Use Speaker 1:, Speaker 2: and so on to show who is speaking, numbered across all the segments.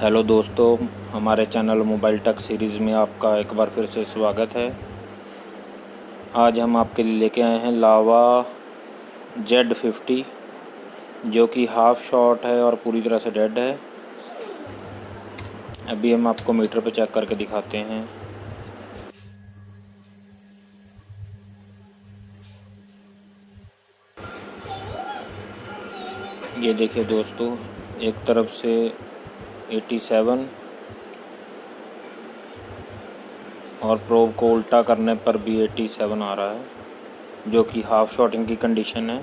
Speaker 1: Hello दोस्तों, हमारे channel mobile take series में आपका एक बार फिर से स्वागत है। आज हम आपके लिए लेके आए हैं लावा z50, जो कि हाफ शॉट है और पूरी तरह से डेड है। अभी हम आपको मीटर पे चेक करके दिखाते हैं। ये देखिए दोस्तों, एक तरफ से 87 और प्रोब को उल्टा करने पर भी 87 आ रहा है, जो कि हाफ शॉटिंग की कंडीशन है।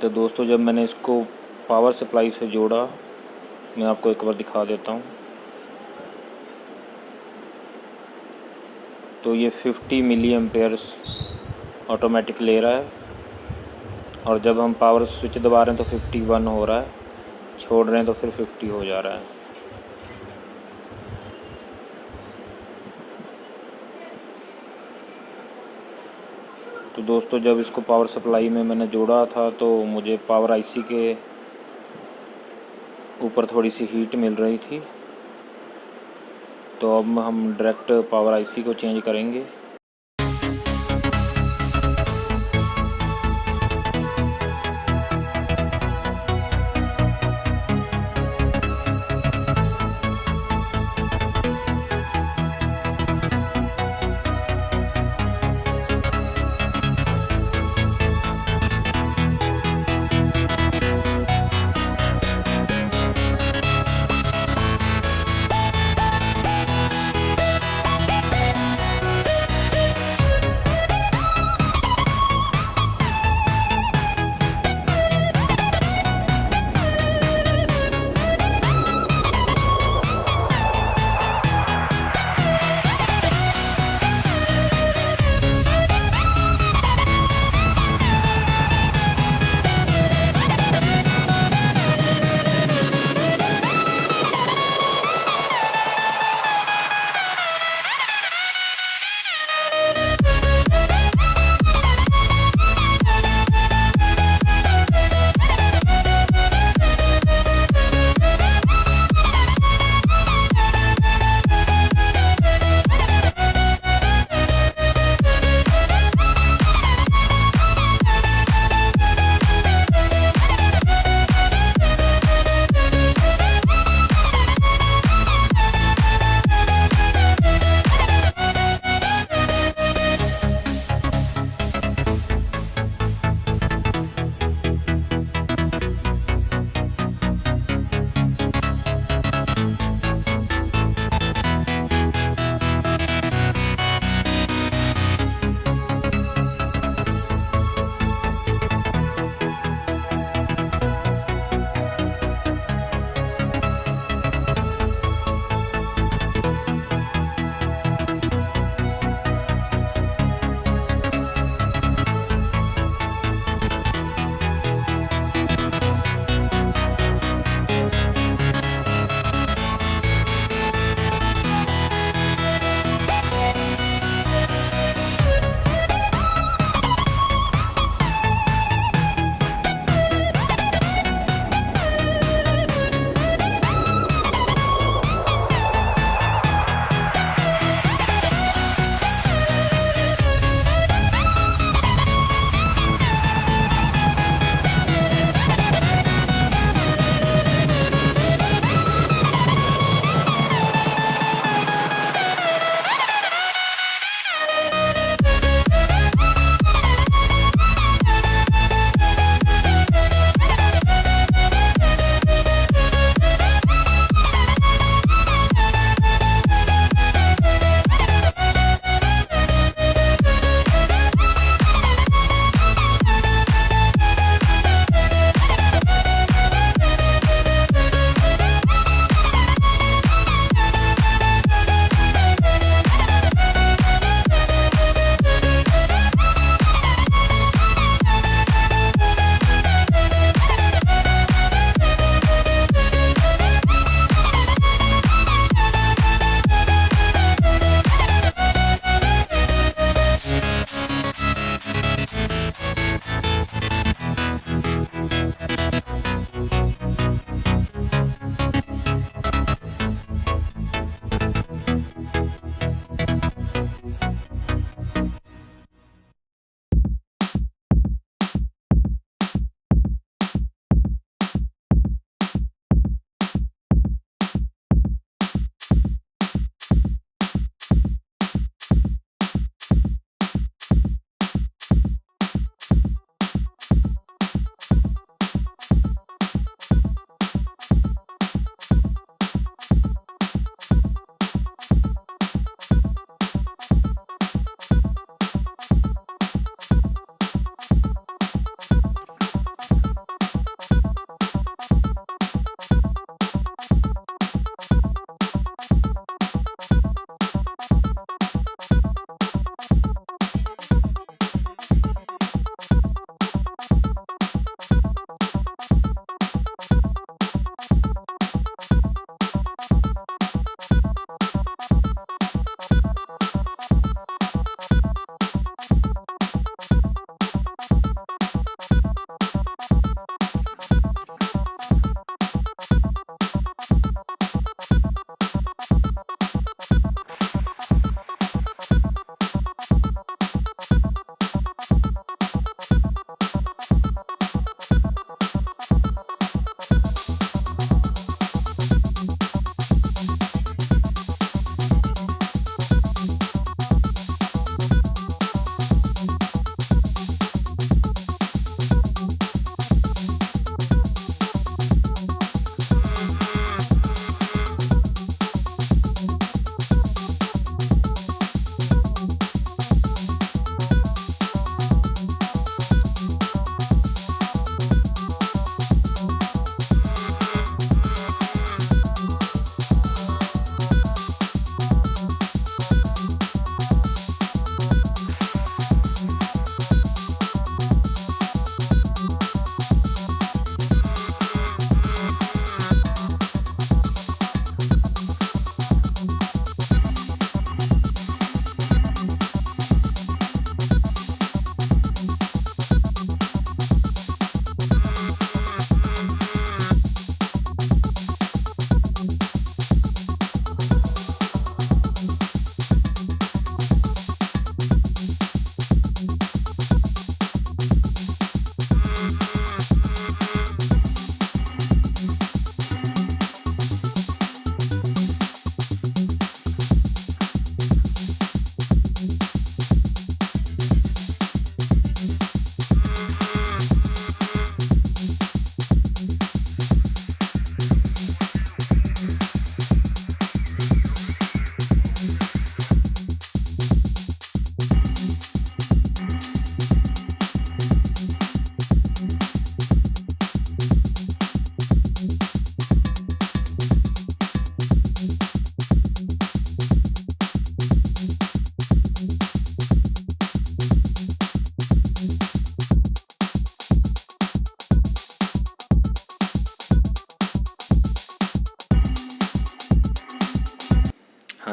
Speaker 1: तो दोस्तों, जब मैंने इसको पावर सप्लाई से जोड़ा, मैं आपको एक बार दिखा देता हूँ। तो ये 50 मिली एम्पेयर्स ऑटोमेटिक ले रहा है, और जब हम पावर स्विच दबा रहे हैं तो 51 हो रहा है, छोड़ रहे हैं तो फिर 50 हो जा रहा है। तो दोस्तों, जब इसको पावर सप्लाई में मैंने जोड़ा था तो मुझे पावर आईसी के ऊपर थोड़ी सी हीट मिल रही थी। तो अब हम डायरेक्ट पावर आईसी को चेंज करेंगे।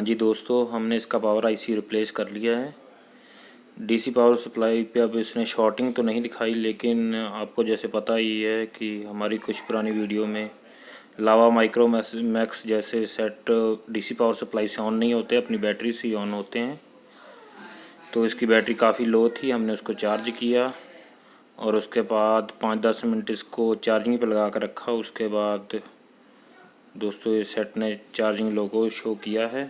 Speaker 1: जी दोस्तों, हमने इसका पावर आईसी रिप्लेस कर लिया है। डीसी पावर सप्लाई पे अब इसने शॉर्टिंग तो नहीं दिखाई, लेकिन आपको जैसे पता ही है कि हमारी कुछ पुरानी वीडियो में लावा माइक्रो मैक्स जैसे सेट डीसी पावर सप्लाई से ऑन नहीं होते, अपनी बैटरी से ही ऑन होते हैं। तो इसकी बैटरी काफ़ी लो थी, हमने उसको चार्ज किया और उसके बाद 5-10 मिनट इसको चार्जिंग पे लगा कर रखा। उसके बाद दोस्तों ये सेट ने चार्जिंग लोगो शो किया है।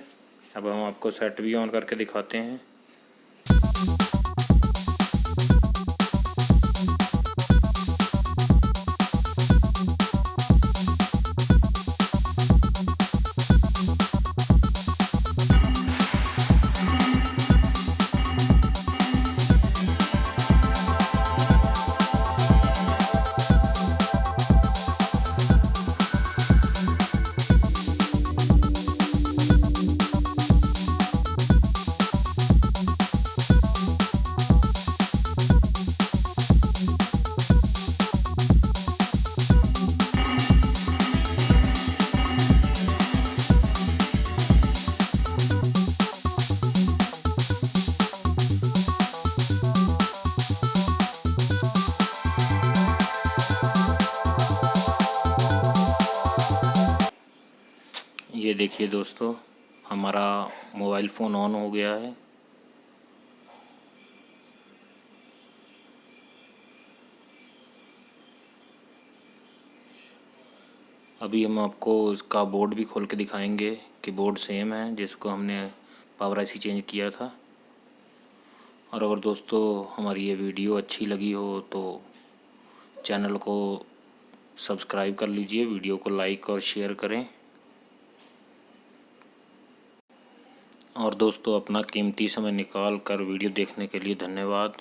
Speaker 1: अब हम आपको सेट भी ऑन करके दिखाते हैं। ये देखिए दोस्तों, हमारा मोबाइल फ़ोन ऑन हो गया है। अभी हम आपको इसका बोर्ड भी खोल के दिखाएंगे कि बोर्ड सेम है जिसको हमने पावर आईसी चेंज किया था। और अगर दोस्तों हमारी ये वीडियो अच्छी लगी हो तो चैनल को सब्सक्राइब कर लीजिए, वीडियो को लाइक और शेयर करें। और दोस्तों अपना कीमती समय निकाल कर वीडियो देखने के लिए धन्यवाद।